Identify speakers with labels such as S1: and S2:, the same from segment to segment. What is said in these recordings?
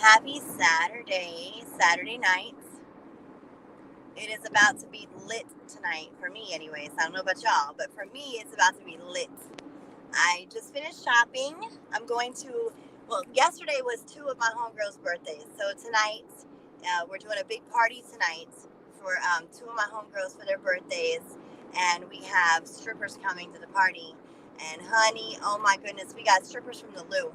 S1: Happy Saturday night. It is about to be lit tonight, for me anyways. I don't know about y'all, but for me, it's about to be lit. I just finished shopping. I'm going to, well, yesterday was two of my homegirls' birthdays. So tonight, we're doing a big party tonight for two of my homegirls for their birthdays. And we have strippers coming to the party. And honey, oh my goodness, we got strippers from the Lou.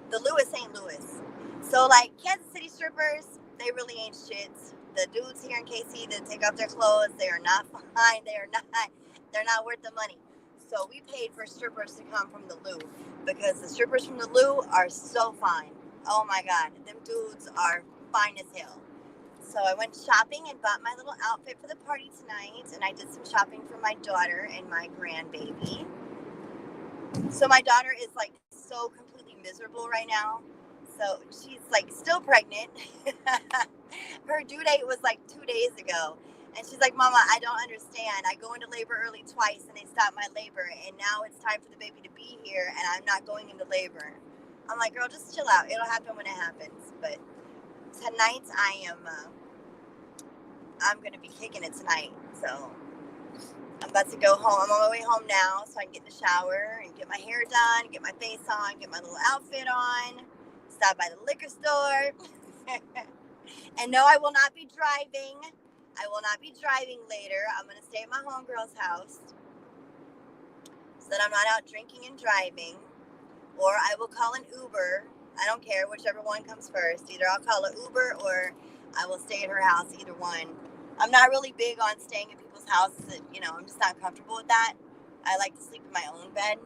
S1: The Lou is St. Louis. So, like, Kansas City strippers, they really ain't shit. The dudes here in KC that take off their clothes, they are not fine. They're not worth the money. So we paid for strippers to come from the Lou because the strippers from the Lou are so fine. Oh my God, them dudes are fine as hell. So I went shopping and bought my little outfit for the party tonight, and I did some shopping for my daughter and my grandbaby. So my daughter is like so completely miserable right now. So she's like still pregnant. Her due date was like 2 days ago. And she's like, Mama, I don't understand. I go into labor early twice and they stop my labor. And now it's time for the baby to be here and I'm not going into labor. I'm like, girl, just chill out. It'll happen when it happens. But tonight I'm going to be kicking it tonight. So I'm about to go home. I'm on my way home now so I can get in the shower and get my hair done, get my face on, get my little outfit on, stop by the liquor store. And no, I will not be driving. I will not be driving later. I'm going to stay at my homegirl's house so that I'm not out drinking and driving. Or I will call an Uber. I don't care, whichever one comes first. Either I'll call an Uber or I will stay at her house, either one. I'm not really big on staying at people's houses. I'm just not comfortable with that. I like to sleep in my own bed.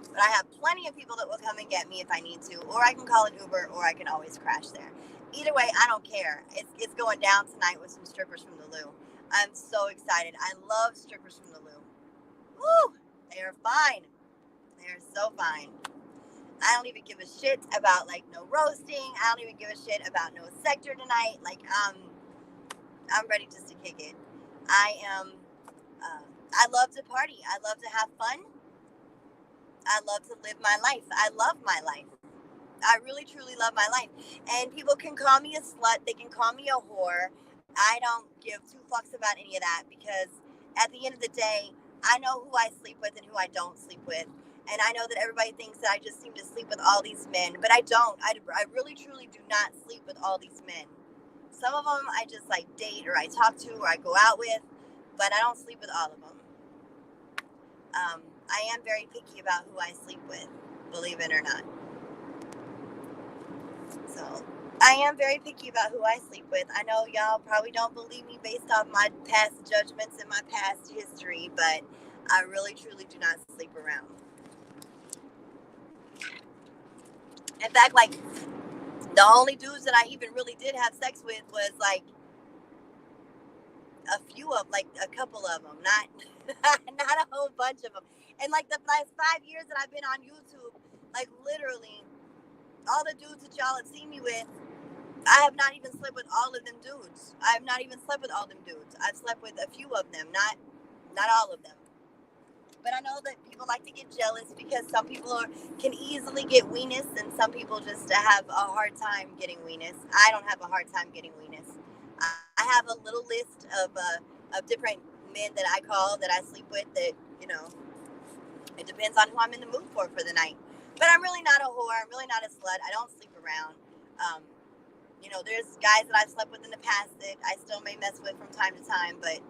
S1: But I have plenty of people that will come and get me if I need to. Or I can call an Uber, or I can always crash there. Either way, I don't care. It's going down tonight with some strippers from the Lou. I'm so excited. I love strippers from the Lou. Woo! They are fine. They are so fine. I don't even give a shit about like no roasting. I don't even give a shit about no sector tonight. Like I'm ready just to kick it. I love to party. I love to have fun. I love to live my life. I love my life. I really, truly love my life. And people can call me a slut. They can call me a whore. I don't give two fucks about any of that because at the end of the day, I know who I sleep with and who I don't sleep with. And I know that everybody thinks that I just seem to sleep with all these men, but I don't. I really, truly do not sleep with all these men. Some of them I just like date or I talk to or I go out with, but I don't sleep with all of them. I am very picky about who I sleep with, believe it or not. So I am very picky about who I sleep with. I know y'all probably don't believe me based off my past judgments and my past history, but I really truly do not sleep around. In fact, like the only dudes that I even really did have sex with was like a couple of them, not not a whole bunch of them. And like the last 5 years that I've been on YouTube, like literally all the dudes that y'all have seen me with, I have not even slept with all of them dudes. I have not even slept with all them dudes. I've slept with a few of them, not all of them. But I know that people like to get jealous because some people can easily get weenus and some people just have a hard time getting weenus. I don't have a hard time getting weenus. I have a little list of different men that I call that I sleep with that, it depends on who I'm in the mood for the night. But I'm really not a whore. I'm really not a slut. I don't sleep around. There's guys that I've slept with in the past that I still may mess with from time to time, but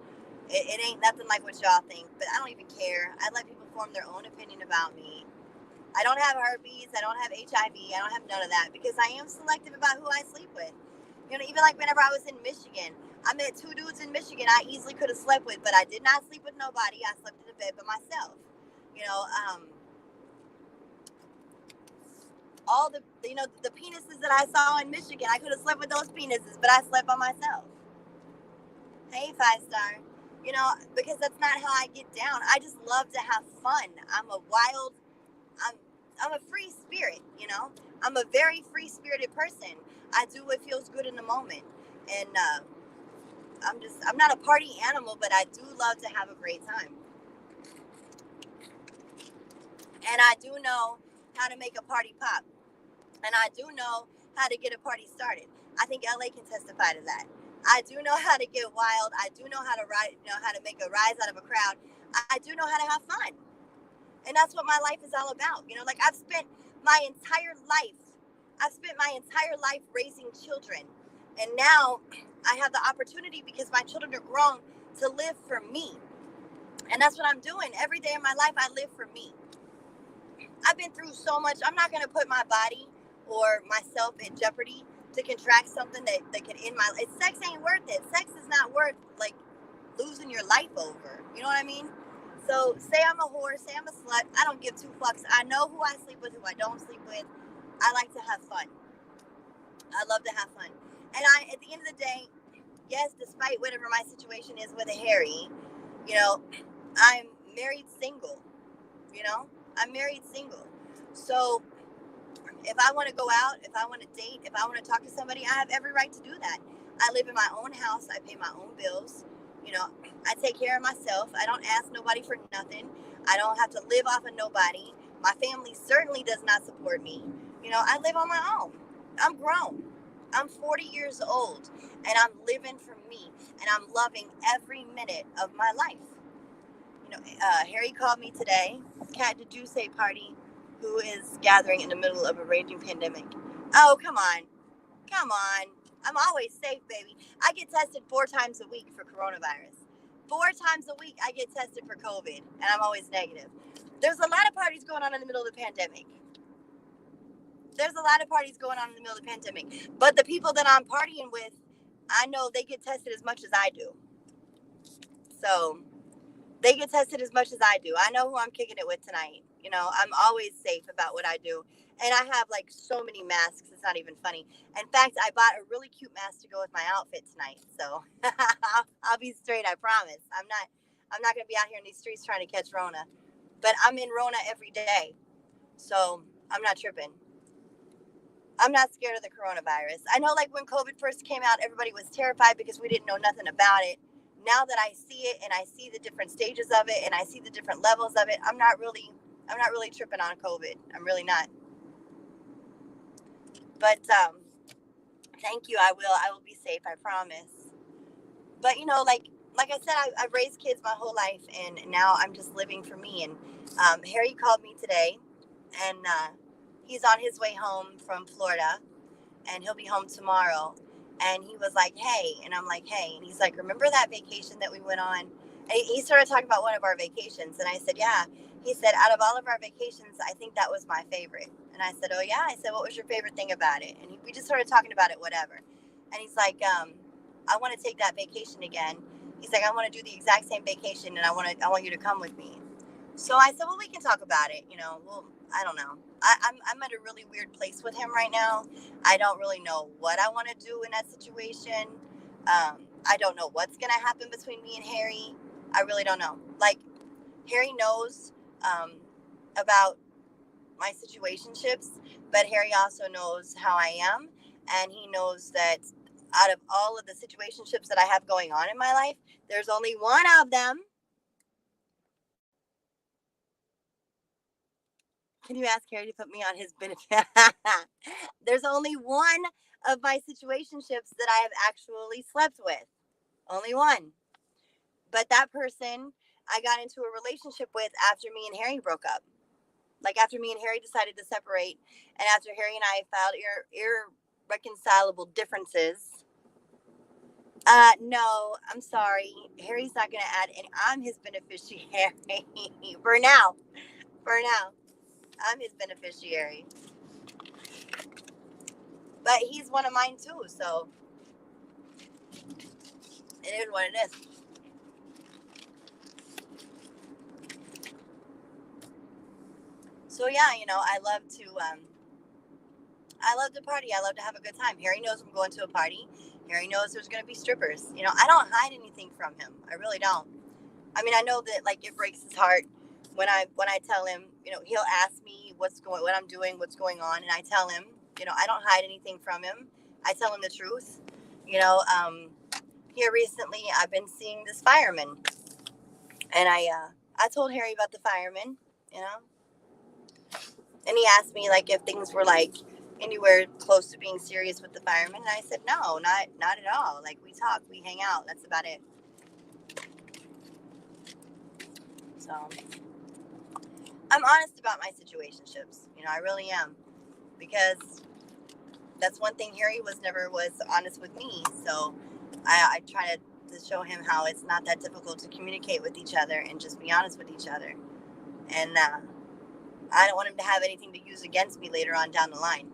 S1: it ain't nothing like what y'all think. But I don't even care. I let people form their own opinion about me. I don't have herpes. I don't have HIV. I don't have none of that because I am selective about who I sleep with. Even like whenever I was in Michigan, I met two dudes in Michigan I easily could have slept with, but I did not sleep with nobody. I slept in the bed by myself. All the penises that I saw in Michigan, I could have slept with those penises, but I slept by myself. Hey, 5-star. Because that's not how I get down. I just love to have fun. I'm a free spirit, I'm a very free spirited person. I do what feels good in the moment. And I'm not a party animal, but I do love to have a great time. And I do know how to make a party pop. And I do know how to get a party started. I think LA can testify to that. I do know how to get wild. I do know how to how to make a rise out of a crowd. I do know how to have fun. And that's what my life is all about. Like I've spent my entire life raising children. And now I have the opportunity, because my children are grown, to live for me. And that's what I'm doing. Every day of my life, I live for me. I've been through so much. I'm not going to put my body or myself in jeopardy to contract something that could end my life. Sex ain't worth it. Sex is not worth, like, losing your life over. You know what I mean? So say I'm a whore, say I'm a slut. I don't give two fucks. I know who I sleep with, who I don't sleep with. I like to have fun. I love to have fun. And at the end of the day, yes, despite whatever my situation is with a Harry, I'm married single. I'm married single. So if I want to go out, if I want to date, if I want to talk to somebody, I have every right to do that. I live in my own house. I pay my own bills. I take care of myself. I don't ask nobody for nothing. I don't have to live off of nobody. My family certainly does not support me. I live on my own. I'm grown. I'm 40 years old, and I'm living for me, and I'm loving every minute of my life. Harry called me today. Cat de Juice party, who is gathering in the middle of a raging pandemic. Oh, come on. Come on. I'm always safe, baby. I get tested 4 times a week for coronavirus. 4 times a week I get tested for COVID, and I'm always negative. There's a lot of parties going on in the middle of the pandemic. But the people that I'm partying with, I know they get tested as much as I do. So they get tested as much as I do. I know who I'm kicking it with tonight. I'm always safe about what I do. And I have like so many masks, it's not even funny. In fact, I bought a really cute mask to go with my outfit tonight. So I'll be straight, I promise. I'm not going to be out here in these streets trying to catch Rona. But I'm in Rona every day. So I'm not tripping. I'm not scared of the coronavirus. I know, like, when COVID first came out, everybody was terrified because we didn't know nothing about it. Now that I see it, and I see the different stages of it, and I see the different levels of it, I'm not really tripping on COVID. I'm really not. But thank you. I will be safe, I promise. But like I said, I've raised kids my whole life, and now I'm just living for me. And Harry called me today, and he's on his way home from Florida, and he'll be home tomorrow. And he was like, hey. And I'm like, hey. And he's like, remember that vacation that we went on? And he started talking about one of our vacations. And I said, yeah. He said, out of all of our vacations, I think that was my favorite. And I said, oh, yeah. I said, what was your favorite thing about it? And we just started talking about it, whatever. And he's like, I want to take that vacation again. He's like, I want to do the exact same vacation, and I want you to come with me. So I said, well, we can talk about it. Well, I don't know. I'm at a really weird place with him right now. I don't really know what I want to do in that situation. I don't know what's going to happen between me and Harry. I really don't know. Like, Harry knows about my situationships, but Harry also knows how I am. And he knows that out of all of the situationships that I have going on in my life, there's only one of them. Can you ask Harry to put me on his benefit? There's only one of my situationships that I have actually slept with. Only one. But that person I got into a relationship with after me and Harry broke up. Like, after me and Harry decided to separate, and after Harry and I filed irreconcilable differences. No, I'm sorry. Harry's not going to add any. I'm his beneficiary. For now. I'm his beneficiary. But he's one of mine too, so it is what it is. So yeah, I love to party. I love to have a good time. Harry knows I'm going to a party. Harry knows there's going to be strippers. I don't hide anything from him. I really don't. I mean, I know that, like, it breaks his heart when I tell him, he'll ask me what I'm doing, what's going on, and I tell him, I don't hide anything from him. I tell him the truth. Here recently, I've been seeing this fireman, and I told Harry about the fireman, and he asked me, like, if things were, like, anywhere close to being serious with the firemen. And I said, no, not at all. Like, we talk, we hang out. That's about it. So I'm honest about my situationships. I really am, because that's one thing Harry never was honest with me. So I try to show him how it's not that difficult to communicate with each other and just be honest with each other. And I don't want him to have anything to use against me later on down the line,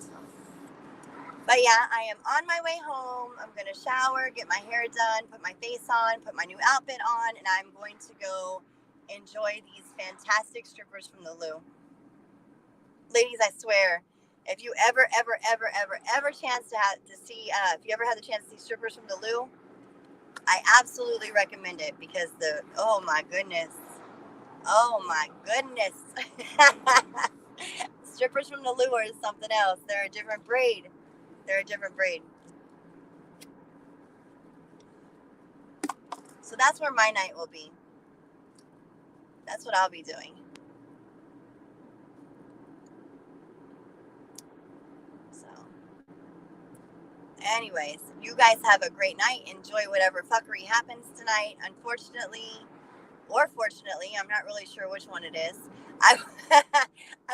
S1: So. But yeah, I am on my way home. I'm going to shower, get my hair done, put my face on, put my new outfit on, and I'm going to go enjoy these fantastic strippers from the Lou. Ladies, I swear, if you ever chance to see, if you ever had the chance to see strippers from the Lou, I absolutely recommend it, because oh my goodness. Strippers from the Lou are something else. They're a different breed. So that's where my night will be. That's what I'll be doing. So, anyways, you guys have a great night. Enjoy whatever fuckery happens tonight. Unfortunately, or fortunately, I'm not really sure which one it is. I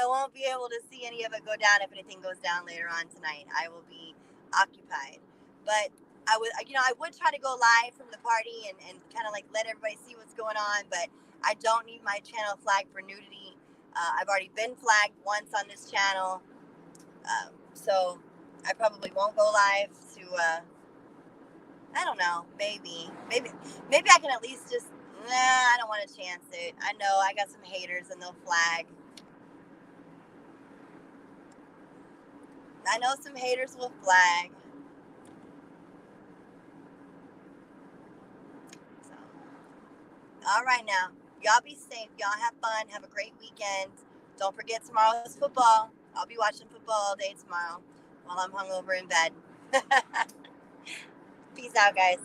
S1: won't be able to see any of it go down if anything goes down later on tonight. I will be occupied. But I would try to go live from the party and kind of like let everybody see what's going on, but I don't need my channel flagged for nudity. I've already been flagged once on this channel, so I probably won't go live to, I don't know, maybe I can at least just, I don't want to chance it. I know I got some haters and they'll flag. I know some haters will flag. So, all right now. Y'all be safe. Y'all have fun. Have a great weekend. Don't forget tomorrow's football. I'll be watching football all day tomorrow while I'm hungover in bed. Peace out, guys.